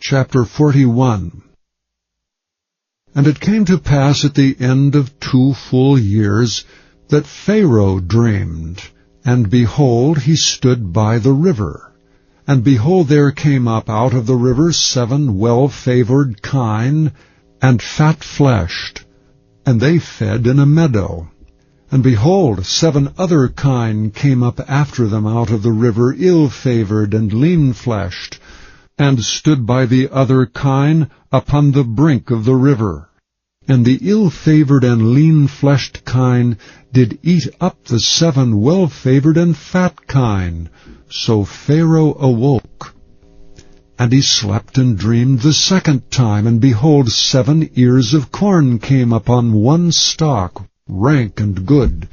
Chapter 41. And it came to pass at the end of 2 full years that Pharaoh dreamed, and behold, he stood by the river. And behold, there came up out of the river 7 well-favored kine, and fat-fleshed, and they fed in a meadow. And behold, 7 other kine came up after them out of the river, ill-favored and lean-fleshed, and stood by the other kine upon the brink of the river. And the ill-favored and lean-fleshed kine did eat up the 7 well-favored and fat kine. So Pharaoh awoke. And he slept and dreamed the second time, and behold, 7 ears of corn came upon one stalk, rank and good.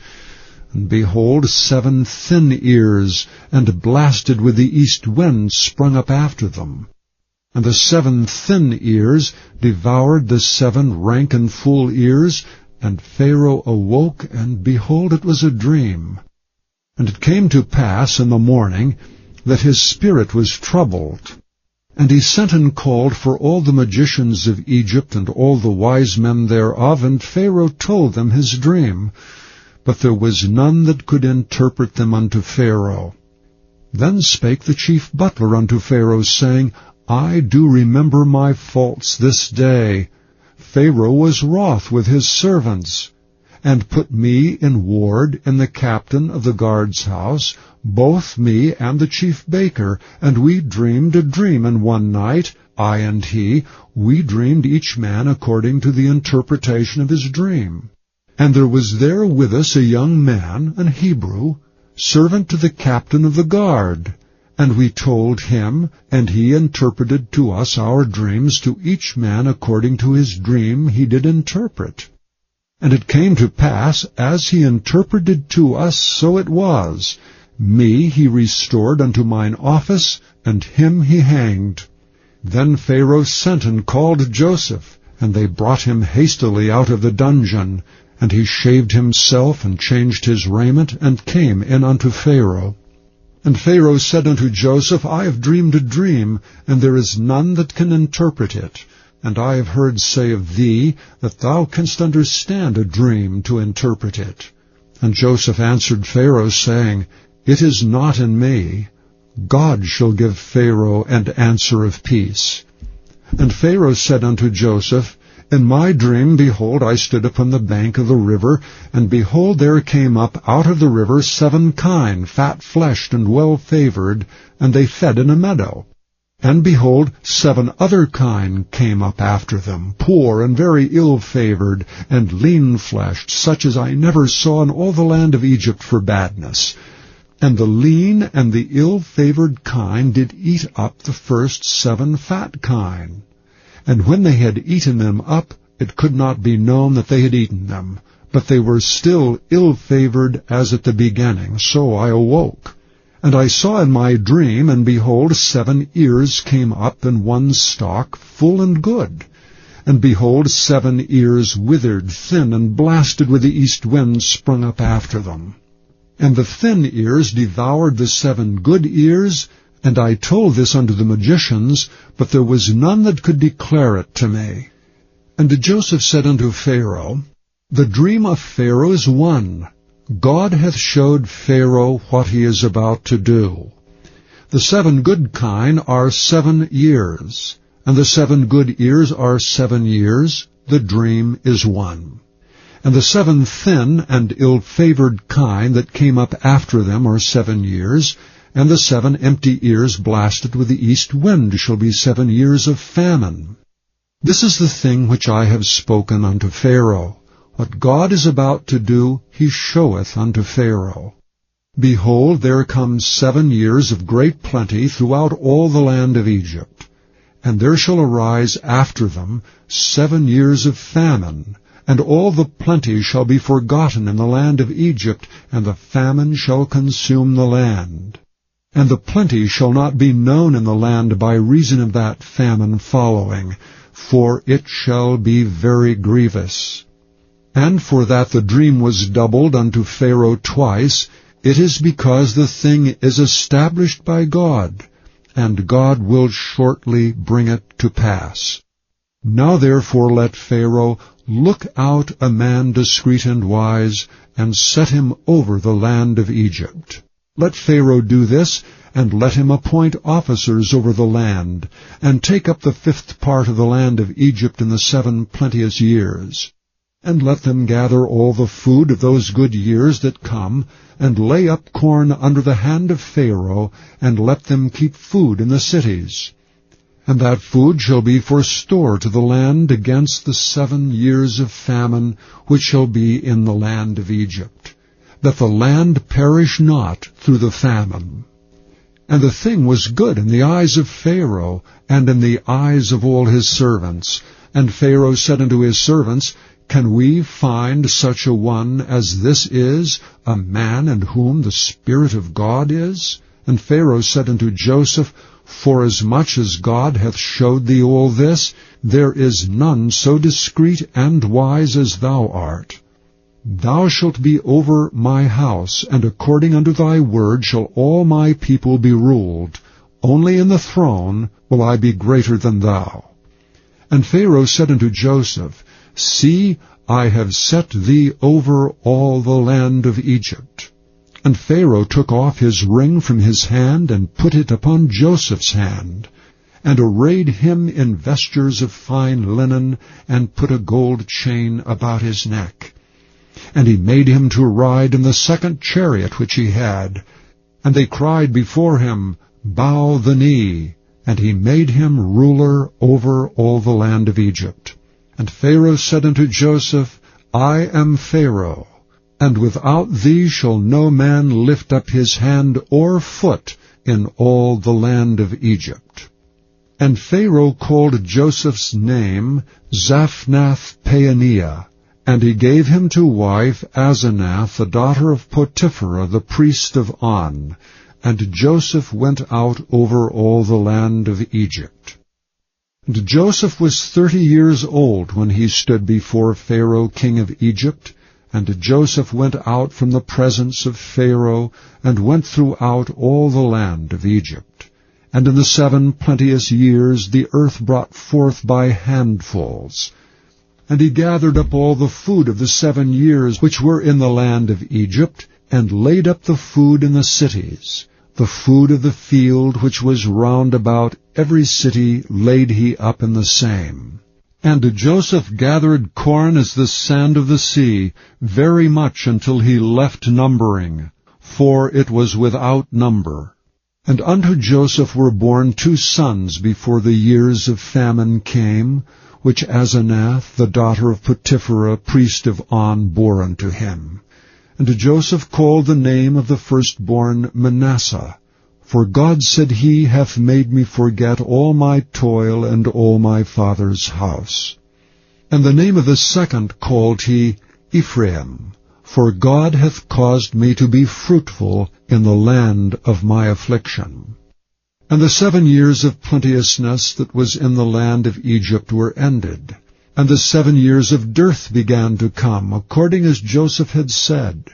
And behold, 7 thin ears, and blasted with the east wind, sprung up after them. And the 7 thin ears devoured the 7 rank and full ears, and Pharaoh awoke, and behold, it was a dream. And it came to pass in the morning that his spirit was troubled. And he sent and called for all the magicians of Egypt, and all the wise men thereof, and Pharaoh told them his dream. But there was none that could interpret them unto Pharaoh. Then spake the chief butler unto Pharaoh, saying, I do remember my faults this day. Pharaoh was wroth with his servants, and put me in ward in the captain of the guard's house, both me and the chief baker, and we dreamed a dream in one night, I and he, we dreamed each man according to the interpretation of his dream. And there was there with us a young man, an Hebrew, servant to the captain of the guard. And we told him, and he interpreted to us our dreams, to each man according to his dream he did interpret. And it came to pass, as he interpreted to us, so it was. Me he restored unto mine office, and him he hanged. Then Pharaoh sent and called Joseph, and they brought him hastily out of the dungeon. And he shaved himself, and changed his raiment, and came in unto Pharaoh. And Pharaoh said unto Joseph, I have dreamed a dream, and there is none that can interpret it. And I have heard say of thee, that thou canst understand a dream to interpret it. And Joseph answered Pharaoh, saying, It is not in me. God shall give Pharaoh an answer of peace. And Pharaoh said unto Joseph, In my dream, behold, I stood upon the bank of the river, and behold, there came up out of the river 7 kine, fat-fleshed and well-favored, and they fed in a meadow. And behold, 7 other kine came up after them, poor and very ill-favored, and lean-fleshed, such as I never saw in all the land of Egypt for badness. And the lean and the ill-favored kine did eat up the first 7 fat kine. And when they had eaten them up, it could not be known that they had eaten them, but they were still ill-favored as at the beginning. So I awoke. And I saw in my dream, and behold, 7 ears came up in one stalk, full and good. And behold, 7 ears withered, thin, and blasted with the east wind, sprung up after them. And the thin ears devoured the 7 good ears, and I told this unto the magicians, but there was none that could declare it to me. And Joseph said unto Pharaoh, The dream of Pharaoh is one. God hath showed Pharaoh what he is about to do. The 7 good kine are 7 years, and the 7 good ears are 7 years. The dream is one. And the 7 thin and ill-favored kine that came up after them are 7 years, and the 7 empty ears blasted with the east wind shall be 7 years of famine. This is the thing which I have spoken unto Pharaoh. What God is about to do, he showeth unto Pharaoh. Behold, there come 7 years of great plenty throughout all the land of Egypt. And there shall arise after them 7 years of famine, and all the plenty shall be forgotten in the land of Egypt, and the famine shall consume the land. And the plenty shall not be known in the land by reason of that famine following, for it shall be very grievous. And for that the dream was doubled unto Pharaoh twice, it is because the thing is established by God, and God will shortly bring it to pass. Now therefore let Pharaoh look out a man discreet and wise, and set him over the land of Egypt. Let Pharaoh do this, and let him appoint officers over the land, and take up the 5th part of the land of Egypt in the 7 plenteous years. And let them gather all the food of those good years that come, and lay up corn under the hand of Pharaoh, and let them keep food in the cities. And that food shall be for store to the land against the 7 years of famine, which shall be in the land of Egypt, that the land perish not through the famine. And the thing was good in the eyes of Pharaoh, and in the eyes of all his servants. And Pharaoh said unto his servants, Can we find such a one as this is, a man in whom the Spirit of God is? And Pharaoh said unto Joseph, Forasmuch as God hath showed thee all this, there is none so discreet and wise as thou art. Thou shalt be over my house, and according unto thy word shall all my people be ruled. Only in the throne will I be greater than thou. And Pharaoh said unto Joseph, See, I have set thee over all the land of Egypt. And Pharaoh took off his ring from his hand, and put it upon Joseph's hand, and arrayed him in vestures of fine linen, and put a gold chain about his neck. And he made him to ride in the 2nd chariot which he had. And they cried before him, Bow the knee. And he made him ruler over all the land of Egypt. And Pharaoh said unto Joseph, I am Pharaoh, and without thee shall no man lift up his hand or foot in all the land of Egypt. And Pharaoh called Joseph's name Zaphnath-Paaneah, and he gave him to wife Asenath, the daughter of Potiphera, the priest of On. And Joseph went out over all the land of Egypt. And Joseph was 30 years old when he stood before Pharaoh king of Egypt. And Joseph went out from the presence of Pharaoh, and went throughout all the land of Egypt. And in the 7 plenteous years the earth brought forth by handfuls. And he gathered up all the food of the 7 years which were in the land of Egypt, and laid up the food in the cities. The food of the field which was round about every city laid he up in the same. And Joseph gathered corn as the sand of the sea, very much until he left numbering, for it was without number. And unto Joseph were born 2 sons before the years of famine came, which Asenath, the daughter of Potiphera, priest of On, bore unto him. And Joseph called the name of the firstborn Manasseh, for God said, He hath made me forget all my toil and all my father's house. And the name of the second called he Ephraim, for God hath caused me to be fruitful in the land of my affliction. And the 7 years of plenteousness that was in the land of Egypt were ended, and the 7 years of dearth began to come, according as Joseph had said.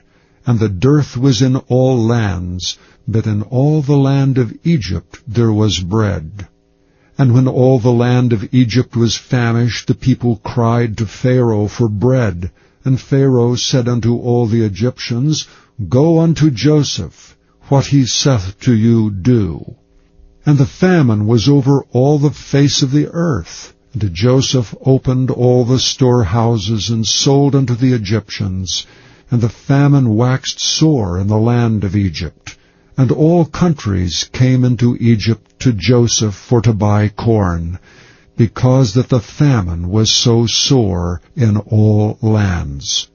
And the dearth was in all lands, but in all the land of Egypt there was bread. And when all the land of Egypt was famished, the people cried to Pharaoh for bread. And Pharaoh said unto all the Egyptians, Go unto Joseph, what he saith to you do. And the famine was over all the face of the earth. And Joseph opened all the storehouses, and sold unto the Egyptians. And the famine waxed sore in the land of Egypt. And all countries came into Egypt to Joseph for to buy corn, because that the famine was so sore in all lands.